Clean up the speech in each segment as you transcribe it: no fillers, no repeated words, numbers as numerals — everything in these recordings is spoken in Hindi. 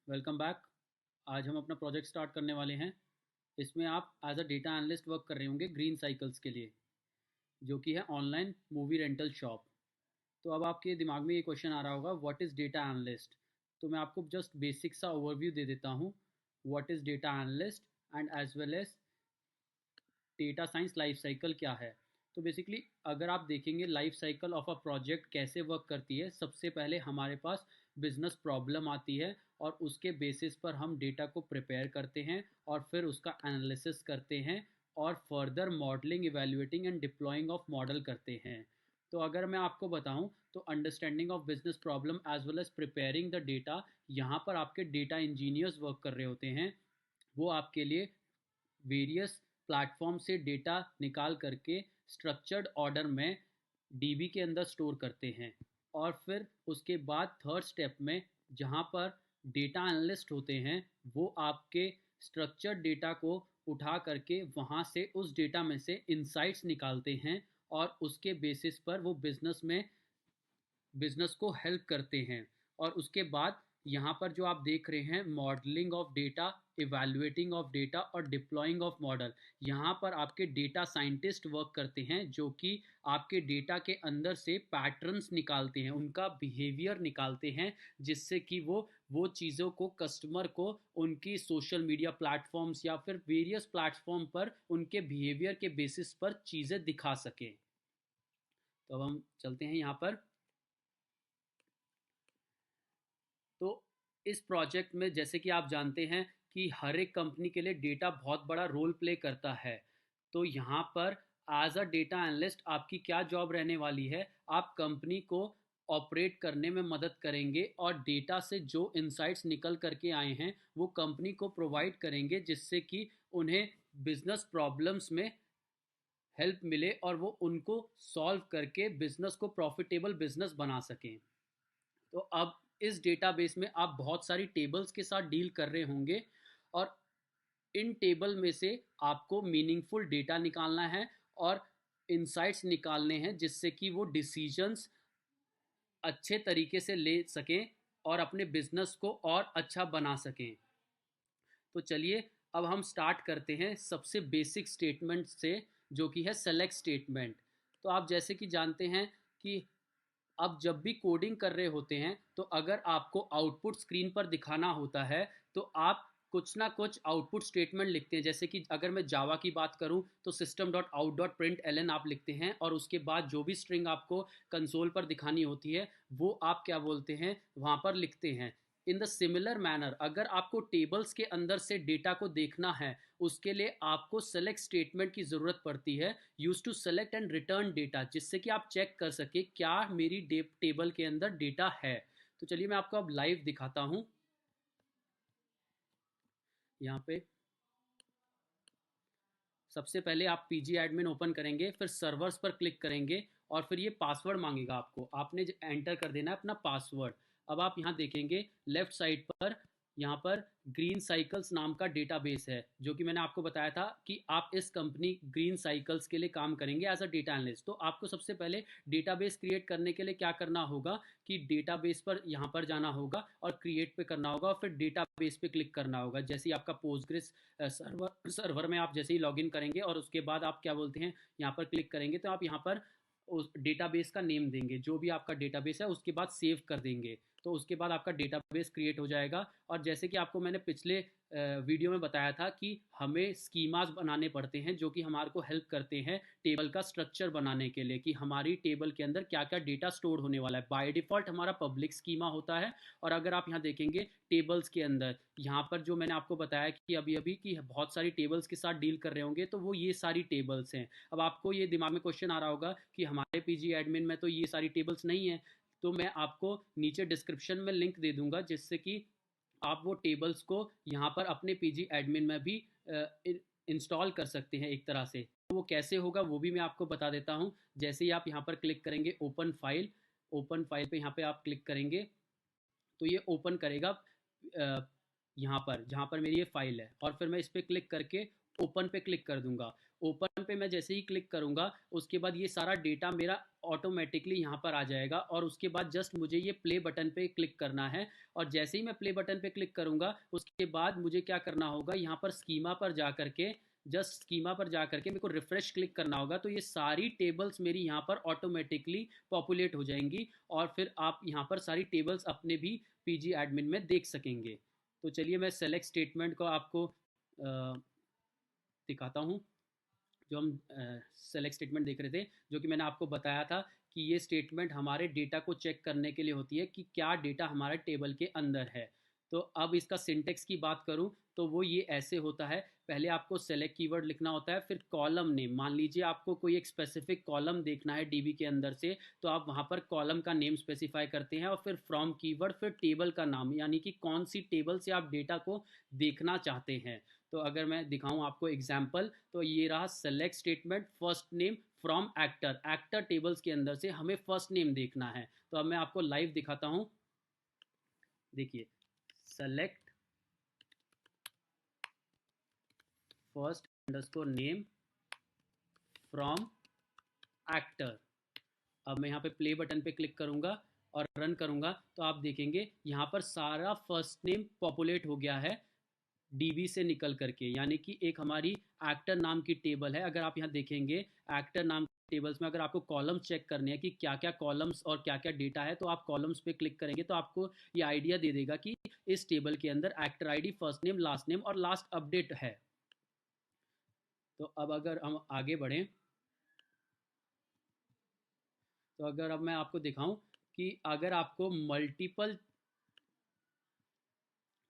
Welcome back. आज हम अपना प्रोजेक्ट स्टार्ट करने वाले हैं। इसमें आप as a data analyst work कर रहे होंगे ग्रीन साइकिल्स के लिए, जो कि है ऑनलाइन मूवी रेंटल शॉप। तो अब आपके दिमाग में ये क्वेश्चन आ रहा होगा, व्हाट इज़ डेटा एनालिस्ट। तो मैं आपको जस्ट बेसिक सा ओवरव्यू दे देता हूँ, what is data analyst and as well as data science life cycle क्या है। तो बेसिकली अगर आप देखेंगे life cycle of a project कैसे वर्क करती है, सबसे पहले हमारे पास बिजनेस प्रॉब्लम आती है और उसके बेसिस पर हम डेटा को प्रिपेयर करते हैं और फिर उसका एनालिसिस करते हैं और further modelling, evaluating and deploying of model करते हैं। तो अगर मैं आपको बताऊं तो understanding of business problem as well as preparing the data, यहाँ पर आपके डेटा इंजीनियर्स वर्क कर रहे होते हैं। वो आपके लिए वेरियस प्लेटफॉर्म से डेटा निकाल करके स्ट्रक्चर्ड ऑर्डर में डीबी के अंदर स्टोर करते हैं। और फिर उसके बाद थर्ड स्टेप में जहाँ पर डेटा एनालिस्ट होते हैं, वो आपके स्ट्रक्चर्ड डेटा को उठा करके वहाँ से उस डेटा में से इंसाइट्स निकालते हैं और उसके बेसिस पर वो बिजनेस को हेल्प करते हैं। और उसके बाद यहाँ पर जो आप देख रहे हैं, modelling of data, evaluating of data और डिप्लॉइंग ऑफ मॉडल, यहाँ पर आपके डेटा साइंटिस्ट वर्क करते हैं, जो कि आपके डेटा के अंदर से पैटर्न्स निकालते हैं, उनका बिहेवियर निकालते हैं, जिससे कि वो चीज़ों को कस्टमर को उनकी सोशल मीडिया प्लेटफॉर्म्स या फिर वेरियस प्लेटफॉर्म पर उनके बिहेवियर के बेसिस पर चीज़ें दिखा सकें। तो अब हम चलते हैं यहाँ पर। तो इस प्रोजेक्ट में जैसे कि आप जानते हैं कि हर एक कंपनी के लिए डेटा बहुत बड़ा रोल प्ले करता है। तो यहाँ पर एज अ डेटा एनालिस्ट आपकी क्या जॉब रहने वाली है, आप कंपनी को ऑपरेट करने में मदद करेंगे और डेटा से जो इंसाइट्स निकल करके आए हैं वो कंपनी को प्रोवाइड करेंगे, जिससे कि उन्हें बिजनेस प्रॉब्लम्स में हेल्प मिले और वो उनको सॉल्व करके बिजनेस को प्रॉफिटेबल बिजनेस बना सकें। तो अब इस डेटाबेस में आप बहुत सारी टेबल्स के साथ डील कर रहे होंगे और इन टेबल में से आपको मीनिंगफुल डेटा निकालना है और इंसाइट्स निकालने हैं, जिससे कि वो डिसीजंस अच्छे तरीके से ले सकें और अपने बिजनेस को और अच्छा बना सकें। तो चलिए अब हम स्टार्ट करते हैं सबसे बेसिक स्टेटमेंट से, जो कि है सेलेक्ट स्टेटमेंट। तो आप जैसे कि जानते हैं कि अब जब भी कोडिंग कर रहे होते हैं तो अगर आपको आउटपुट स्क्रीन पर दिखाना होता है तो आप कुछ ना कुछ आउटपुट स्टेटमेंट लिखते हैं। जैसे कि अगर मैं जावा की बात करूं तो system dot out dot print L N आप लिखते हैं और उसके बाद जो भी स्ट्रिंग आपको कंसोल पर दिखानी होती है वो आप क्या बोलते हैं वहां पर लिखते हैं। इन द सिमिलर मैनर अगर आपको टेबल्स के अंदर से डेटा को देखना है, उसके लिए आपको सेलेक्ट स्टेटमेंट की ज़रूरत पड़ती है, use to select and return data, जिससे कि आप चेक कर सके क्या मेरी टेबल के अंदर डेटा है। तो चलिए मैं आपको अब लाइव दिखाता हूँ। यहाँ पे सबसे पहले आप पीजी एडमिन ओपन करेंगे, फिर सर्वर्स पर क्लिक करेंगे और फिर ये पासवर्ड मांगेगा आपको, आपने एंटर कर देना है अपना पासवर्ड। अब आप यहाँ देखेंगे लेफ्ट साइड पर, यहाँ पर ग्रीन साइकिल्स नाम का डेटाबेस है, जो कि मैंने आपको बताया था कि आप इस कंपनी ग्रीन साइकिल्स के लिए काम करेंगे एज अ डेटा एनालिस्ट। तो आपको सबसे पहले डेटाबेस क्रिएट करने के लिए क्या करना होगा कि डेटाबेस पर यहाँ पर जाना होगा और क्रिएट पे करना होगा और फिर डेटाबेस पे क्लिक करना होगा। जैसे ही आपका पोस्टग्रेस सर्वर में आप जैसे ही लॉगिन करेंगे और उसके बाद आप क्या बोलते हैं यहाँ पर क्लिक करेंगे, तो आप यहाँ पर उस डेटाबेस का नेम देंगे, जो भी आपका डेटाबेस है, उसके बाद सेव कर देंगे। तो उसके बाद आपका डेटाबेस क्रिएट हो जाएगा। और जैसे कि आपको मैंने पिछले वीडियो में बताया था कि हमें स्कीमास बनाने पड़ते हैं, जो कि हमारे को हेल्प करते हैं टेबल का स्ट्रक्चर बनाने के लिए, कि हमारी टेबल के अंदर क्या क्या डेटा स्टोर होने वाला है। बाय डिफ़ॉल्ट हमारा पब्लिक स्कीमा होता है। और अगर आप यहाँ देखेंगे टेबल्स के अंदर, यहाँ पर जो मैंने आपको बताया कि अभी अभी कि बहुत सारी टेबल्स के साथ डील कर रहे होंगे, तो वो ये सारी टेबल्स हैं। अब आपको ये दिमाग में क्वेश्चन आ रहा होगा कि हमारे पीजी एडमिन में तो ये सारी टेबल्स नहीं है। तो मैं आपको नीचे डिस्क्रिप्शन में लिंक दे दूंगा, जिससे कि आप वो टेबल्स को यहाँ पर अपने पीजी एडमिन में भी इंस्टॉल कर सकते हैं एक तरह से। तो वो कैसे होगा वो भी मैं आपको बता देता हूँ। जैसे ही आप यहाँ पर क्लिक करेंगे ओपन फाइल पे यहाँ पे आप क्लिक करेंगे तो ये ओपन करेगा यहाँ पर जहाँ पर मेरी ये फाइल है, और फिर मैं इस पर क्लिक करके ओपन पे क्लिक कर दूंगा। ओपन पे मैं जैसे ही क्लिक करूँगा उसके बाद ये सारा डेटा मेरा ऑटोमेटिकली यहाँ पर आ जाएगा, और उसके बाद जस्ट मुझे ये प्ले बटन पे क्लिक करना है। और जैसे ही मैं प्ले बटन पे क्लिक करूँगा उसके बाद मुझे क्या करना होगा, यहाँ पर स्कीमा पर जा करके, जस्ट स्कीमा पर जा करके मेरे को रिफ्रेश क्लिक करना होगा, तो ये सारी टेबल्स मेरी यहाँ पर ऑटोमेटिकली पॉपुलेट हो जाएंगी, और फिर आप यहाँ पर सारी टेबल्स अपने भी पीजी एडमिन में देख सकेंगे। तो चलिए मैं सेलेक्ट स्टेटमेंट को आपको दिखाता हूँ। जो हम सेलेक्ट स्टेटमेंट देख रहे थे, जो कि मैंने आपको बताया था कि ये स्टेटमेंट हमारे डेटा को चेक करने के लिए होती है कि क्या डेटा हमारे टेबल के अंदर है। तो अब इसका सिंटेक्स की बात करूं तो वो ये ऐसे होता है, पहले आपको सेलेक्ट कीवर्ड लिखना होता है, फिर कॉलम नेम, मान लीजिए आपको कोई एक स्पेसिफिक कॉलम देखना है डीबी के अंदर से, तो आप वहाँ पर कॉलम का नेम स्पेसिफाई करते हैं, और फिर फ्रॉम कीवर्ड, फिर टेबल का नाम, यानी कि कौन सी टेबल से आप डेटा को देखना चाहते हैं। तो अगर मैं दिखाऊं आपको एग्जाम्पल, तो ये रहा select statement, first name from actor, actor tables के अंदर से हमें फर्स्ट नेम देखना है। तो अब मैं आपको लाइव दिखाता हूं, देखिए select first underscore name from actor. अब मैं यहाँ पे प्ले बटन पे क्लिक करूंगा और रन करूंगा, तो आप देखेंगे यहाँ पर सारा फर्स्ट नेम पॉपुलेट हो गया है डीबी से निकल करके, यानी कि एक हमारी एक्टर नाम की टेबल है। अगर आप यहाँ देखेंगे एक्टर नाम टेबल्स में अगर आपको कॉलम्स चेक करने हैं कि क्या क्या कॉलम्स और क्या क्या डेटा है, तो आप कॉलम्स पे क्लिक करेंगे तो आपको ये आइडिया दे देगा कि इस टेबल के अंदर एक्टर आईडी, फर्स्ट नेम और लास्ट अपडेट है। तो अब अगर हम आगे बढ़ें, तो अगर अब मैं आपको दिखाऊं कि अगर आपको मल्टीपल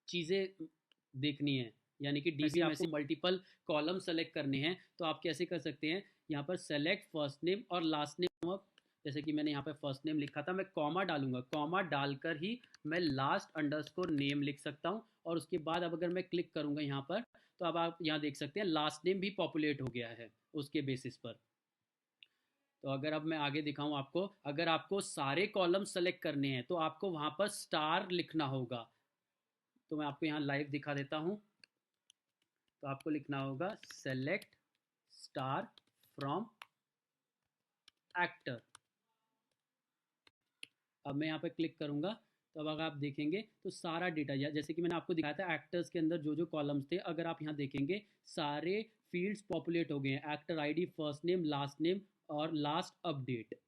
चीज़ें देखनी है, यानी कि डीबी में से मल्टीपल कॉलम सेलेक्ट करने हैं, तो आप कैसे कर सकते हैं, यहाँ पर सेलेक्ट फर्स्ट नेम और लास्ट नेम ऑफ, जैसे कि मैंने यहाँ पर फर्स्ट नेम लिखा था, मैं कॉमा डालूंगा, कॉमा डालकर ही मैं लास्ट अंडरस्कोर नेम लिख सकता हूँ, और उसके बाद अब अगर मैं क्लिक करूँगा यहाँ पर, तो अब आप यहाँ देख सकते हैं लास्ट नेम भी पॉपुलेट हो गया है उसके बेसिस पर। तो अगर अब मैं आगे दिखाऊं आपको, अगर आपको सारे कॉलम सेलेक्ट करने हैं तो आपको वहाँ पर स्टार लिखना होगा। तो मैं आपको यहाँ लाइव दिखा देता हूँ। तो आपको लिखना होगा सेलेक्ट स्टार फ्रॉम एक्टर। अब मैं यहाँ पे क्लिक करूँगा, तो अब अगर आप देखेंगे तो सारा डेटा, या जैसे कि मैंने आपको दिखाया था एक्टर्स के अंदर जो जो कॉलम्स थे, अगर आप यहाँ देखेंगे सारे फील्ड्स पॉपुलेट हो गए हैं, actor ID, first name, last name और लास्ट अपडेट।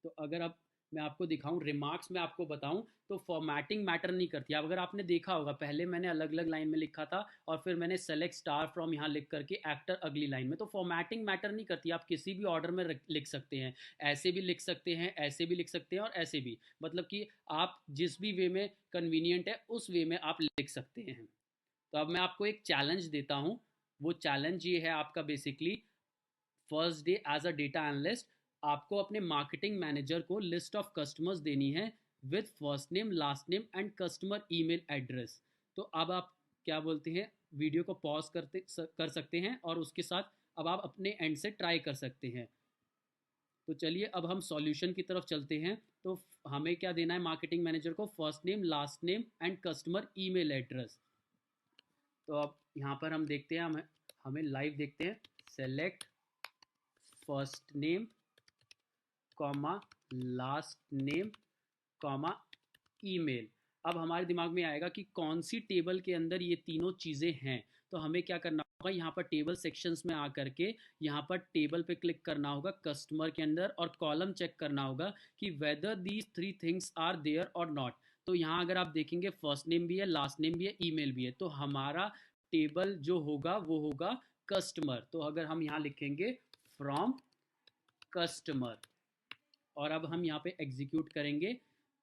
तो अगर अब मैं आपको दिखाऊं, रिमार्क्स में आपको बताऊं, तो फॉर्मेटिंग मैटर नहीं करती। अब अगर आपने देखा होगा पहले मैंने अलग अलग लाइन में लिखा था, और फिर मैंने सेलेक्ट स्टार फ्रॉम यहाँ लिख करके एक्टर अगली लाइन में, तो फॉर्मेटिंग मैटर नहीं करती, आप किसी भी ऑर्डर में लिख सकते हैं, ऐसे भी लिख सकते हैं, ऐसे भी लिख सकते हैं और ऐसे भी, मतलब कि आप जिस भी वे में कन्वीनियंट है उस वे में आप लिख सकते हैं। तो अब मैं आपको एक चैलेंज देता हूँ, वो चैलेंज ये है आपका, basically first day as a data analyst आपको अपने मार्केटिंग मैनेजर को लिस्ट ऑफ कस्टमर्स देनी है with first name, last name and customer email address. तो अब आप क्या बोलते हैं, वीडियो को पॉज कर सकते हैं और उसके साथ अब आप अपने एंड से ट्राई कर सकते हैं। तो चलिए अब हम सॉल्यूशन की तरफ चलते हैं। तो हमें क्या देना है मार्केटिंग मैनेजर को, first name, last name and customer email address. तो अब यहाँ पर हम देखते हैं, हमें लाइव देखते हैं, select first name comma last name comma email. अब हमारे दिमाग में आएगा कि कौन सी टेबल के अंदर ये तीनों चीज़ें हैं। तो हमें क्या करना होगा, यहाँ पर टेबल सेक्शंस में आकर के यहाँ पर टेबल पे क्लिक करना होगा कस्टमर के अंदर, और कॉलम चेक करना होगा कि whether these three things are there और नॉट। तो यहाँ अगर आप देखेंगे फर्स्ट नेम भी है, लास्ट नेम भी है, ईमेल भी है, तो हमारा टेबल जो होगा वो होगा कस्टमर। तो अगर हम यहाँ लिखेंगे फ्रॉम कस्टमर, और अब हम यहाँ पे एग्जीक्यूट करेंगे,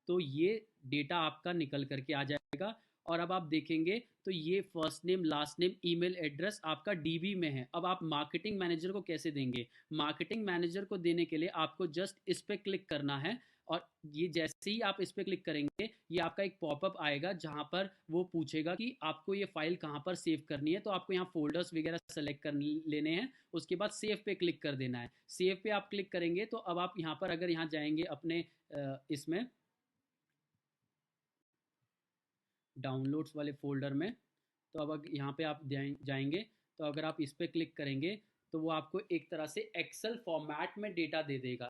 तो ये डेटा आपका निकल करके आ जाएगा। और अब आप देखेंगे तो ये first name, last name, email address आपका डीबी में है। अब आप मार्केटिंग मैनेजर को कैसे देंगे, मार्केटिंग मैनेजर को देने के लिए आपको जस्ट इस पर क्लिक करना है, और ये जैसे ही आप इस पर क्लिक करेंगे ये आपका एक पॉपअप आएगा जहां पर वो पूछेगा कि आपको ये फाइल कहां पर सेव करनी है। तो आपको यहाँ फोल्डर्स वगैरह सेलेक्ट कर लेने हैं, उसके बाद सेव पे क्लिक कर देना है। सेव पे आप क्लिक करेंगे तो अब आप यहाँ पर अगर यहाँ जाएंगे अपने इसमें डाउनलोड्स वाले फोल्डर में, तो अब यहाँ पे आप जाएंगे तो अगर आप इस पर क्लिक करेंगे तो वो आपको एक तरह से एक्सेल फॉर्मेट में डेटा दे देगा।